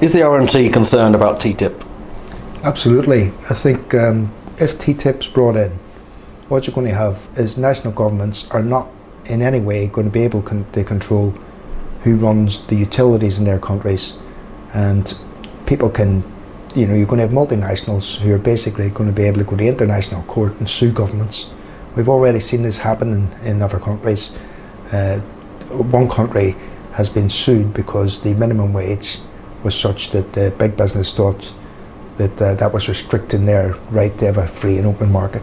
Is the RMT concerned about TTIP? Absolutely. I think if TTIP's brought in, what you're going to have is national governments are not in any way going to be able to control who runs the utilities in their countries, and people can, you're going to have multinationals who are basically going to be able to go to international court and sue governments. We've already seen this happen in other countries. One country has been sued because the minimum wage was such that the big business thought that that was restricting their right to have a free and open market.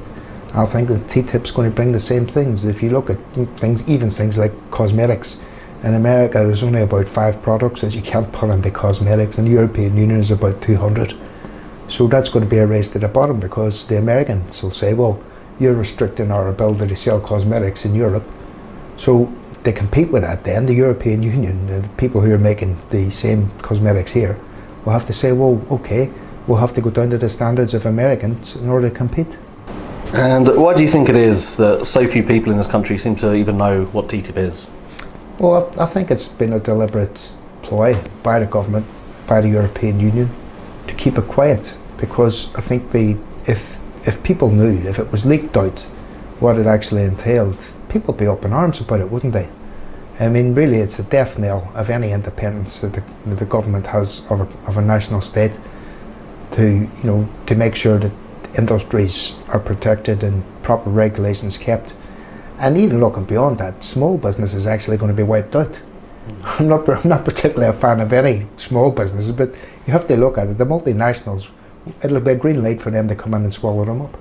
I think that TTIP's going to bring the same things. If you look at things, even things like cosmetics, in America there's only about 5 products that you can't put into cosmetics, and the European Union is about 200. So that's going to be a race to the bottom, because the Americans will say, well, you're restricting our ability to sell cosmetics in Europe. So they compete with that then. The European Union, the people who are making the same cosmetics here, will have to say, well, okay, we'll have to go down to the standards of Americans in order to compete. And why do you think it is that so few people in this country seem to even know what TTIP is? Well, I think it's been a deliberate ploy by the government, by the European Union, to keep it quiet, because I think if people knew, if it was leaked out what it actually entailed, people would be up in arms about it, wouldn't they? I mean, really, it's a death knell of any independence that the government has of a national state to make sure that industries are protected and proper regulations kept. And even looking beyond that, small business is actually going to be wiped out. I'm not particularly a fan of any small businesses, but you have to look at it. The multinationals, it'll be a green light for them to come in and swallow them up.